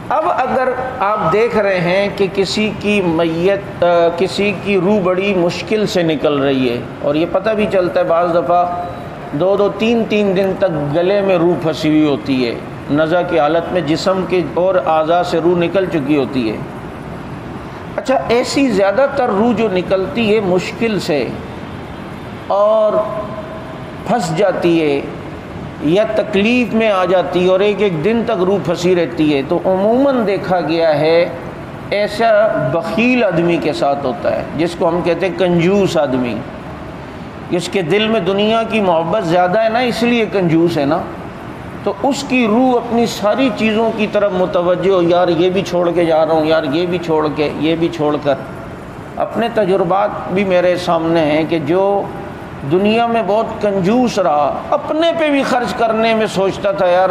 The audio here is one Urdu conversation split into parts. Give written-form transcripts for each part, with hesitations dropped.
اب اگر آپ دیکھ رہے ہیں کہ کسی کی روح بڑی مشکل سے نکل رہی ہے، اور یہ پتہ بھی چلتا ہے بعض دفعہ 2 3 دن تک گلے میں روح پھنسی ہوئی ہوتی ہے، نزع کی حالت میں جسم کے اور اعضاء سے روح نکل چکی ہوتی ہے۔ اچھا، ایسی زیادہ تر روح جو نکلتی ہے مشکل سے اور پھنس جاتی ہے یا تکلیف میں آ جاتی ہے اور ایک دن تک روح پھنسی رہتی ہے، تو عموماً دیکھا گیا ہے ایسا بخیل آدمی کے ساتھ ہوتا ہے، جس کو ہم کہتے ہیں کنجوس آدمی، جس کے دل میں دنیا کی محبت زیادہ ہے نا، اس لیے کنجوس ہے نا، تو اس کی روح اپنی ساری چیزوں کی طرف متوجہ ہو، یار یہ بھی چھوڑ کے جا رہا ہوں، یار یہ بھی چھوڑ کے، یہ بھی چھوڑ کر۔ اپنے تجربات بھی میرے سامنے ہیں کہ جو دنیا میں بہت کنجوس رہا، اپنے پہ بھی خرچ کرنے میں سوچتا تھا یار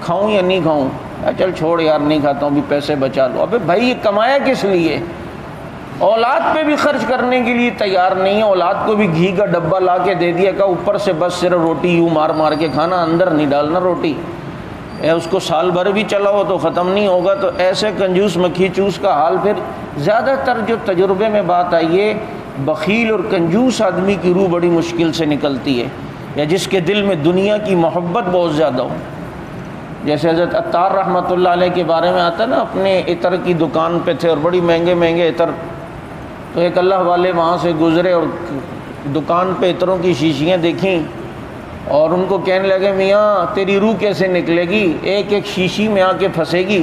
کھاؤں یا نہیں کھاؤں، چل چھوڑ یار نہیں کھاتا ہوں، بھی پیسے بچا لو۔ ابے بھائی یہ کمایا کس لیے؟ اولاد پہ بھی خرچ کرنے کے لیے تیار نہیں ہے، اولاد کو بھی گھی کا ڈبہ لا کے دے دیا کہ اوپر سے بس صرف روٹی یوں مار مار کے کھانا، اندر نہیں ڈالنا روٹی، اس کو سال بھر بھی چلاؤ تو ختم نہیں ہوگا۔ تو ایسے کنجوس مکھی چوس کا حال پھر زیادہ تر جو تجربے میں بات آئی ہے، بخیل اور کنجوس آدمی کی روح بڑی مشکل سے نکلتی ہے، یا جس کے دل میں دنیا کی محبت بہت زیادہ ہو۔ جیسے حضرت عطار رحمۃ اللہ علیہ کے بارے میں آتا ہے نا، اپنے عطر کی دکان پہ تھے اور بڑی مہنگے مہنگے عطر، تو ایک اللہ والے وہاں سے گزرے اور دکان پہ عطروں کی شیشیاں دیکھیں اور ان کو کہنے لگے میاں تیری روح کیسے نکلے گی، ایک ایک شیشی میں آ کے پھنسے گی،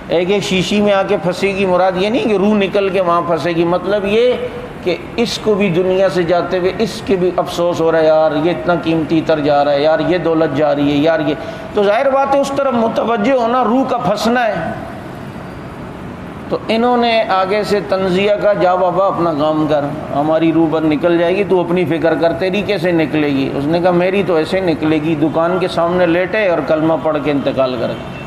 ایک ایک شیشی میں آ کے پھنسے گی۔ مراد یہ نہیں کہ روح نکل کے وہاں پھنسے گی، مطلب یہ کہ اس کو بھی دنیا سے جاتے ہوئے اس کے بھی افسوس ہو رہا ہے، یار یہ اتنا قیمتی عطر جا رہا ہے، یار یہ دولت جا رہی ہے، یار یہ، تو ظاہر بات ہے اس طرف متوجہ ہونا، روح کا پھنسنا ہے۔ تو انہوں نے آگے سے تنزیہ کا، جا بابا اپنا کام کر، ہماری روح بند نکل جائے گی، تو اپنی فکر کر، تیری کیسے نکلے گی؟ اس نے کہا میری تو ایسے نکلے گی، دکان کے سامنے لیٹے اور کلمہ پڑھ کے انتقال کر گئے۔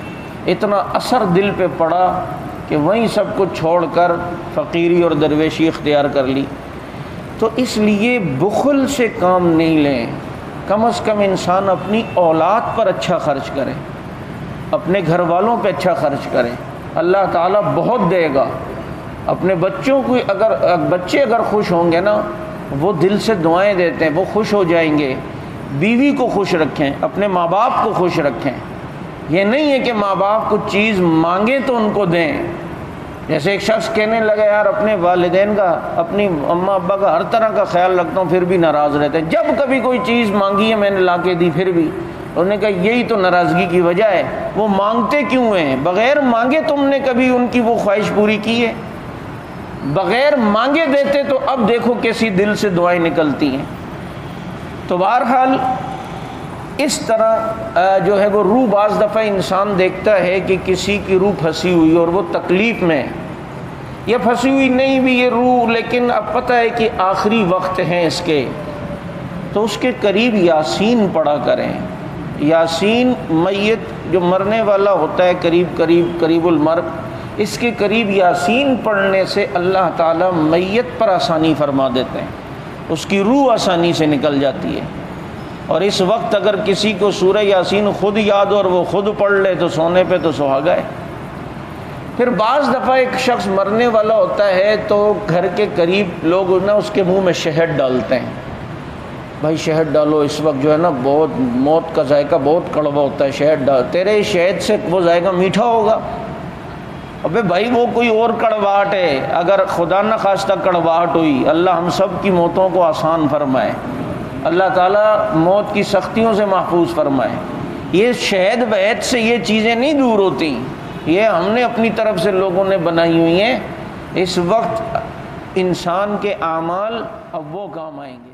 اتنا اثر دل پہ پڑا کہ وہیں سب کچھ چھوڑ کر فقیری اور درویشی اختیار کر لی۔ تو اس لیے بخل سے کام نہیں لیں، کم از کم انسان اپنی اولاد پر اچھا خرچ کرے، اپنے گھر والوں پہ اچھا خرچ کرے، اللہ تعالیٰ بہت دے گا۔ اپنے بچوں کو بچے اگر خوش ہوں گے نا، وہ دل سے دعائیں دیتے ہیں، وہ خوش ہو جائیں گے۔ بیوی کو خوش رکھیں، اپنے ماں باپ کو خوش رکھیں۔ یہ نہیں ہے کہ ماں باپ کچھ چیز مانگیں تو ان کو دیں۔ جیسے ایک شخص کہنے لگا یار اپنے والدین کا، اپنی اماں ابا کا ہر طرح کا خیال رکھتا ہوں، پھر بھی ناراض رہتے ہیں، جب کبھی کوئی چیز مانگی ہے میں نے لا کے دی پھر بھی۔ انہوں نے کہا یہی تو ناراضگی کی وجہ ہے، وہ مانگتے کیوں ہیں؟ بغیر مانگے تم نے کبھی ان کی وہ خواہش پوری کی ہے؟ بغیر مانگے دیتے تو اب دیکھو کیسی دل سے دعائیں نکلتی ہیں۔ تو بہرحال اس طرح جو ہے وہ روح، بعض دفعہ انسان دیکھتا ہے کہ کسی کی روح پھنسی ہوئی اور وہ تکلیف میں، یا پھنسی ہوئی نہیں بھی یہ روح، لیکن اب پتہ ہے کہ آخری وقت ہیں اس کے، تو اس کے قریب یاسین پڑھا کریں۔ یاسین میت جو مرنے والا ہوتا ہے قریب المرگ، اس کے قریب یاسین پڑھنے سے اللہ تعالیٰ میت پر آسانی فرما دیتے ہیں، اس کی روح آسانی سے نکل جاتی ہے۔ اور اس وقت اگر کسی کو سورہ یاسین خود یاد ہو اور وہ خود پڑھ لے تو سونے پہ تو سہاگا ہے۔ پھر بعض دفعہ ایک شخص مرنے والا ہوتا ہے تو گھر کے قریب لوگ نا اس کے منہ میں شہد ڈالتے ہیں، بھائی شہد ڈالو، اس وقت جو ہے نا بہت موت کا ذائقہ بہت کڑوا ہوتا ہے، شہد ڈال، تیرے شہد سے وہ ذائقہ میٹھا ہوگا؟ ابے بھائی وہ کوئی اور کڑواہٹ ہے، اگر خدا نہ خواستہ کڑواہٹ ہوئی، اللہ ہم سب کی موتوں کو آسان فرمائے، اللہ تعالیٰ موت کی سختیوں سے محفوظ فرمائے۔ یہ شہد وہد سے یہ چیزیں نہیں دور ہوتی، یہ ہم نے اپنی طرف سے لوگوں نے بنائی ہوئی ہیں۔ اس وقت انسان کے اعمال اب وہ کام آئیں گے۔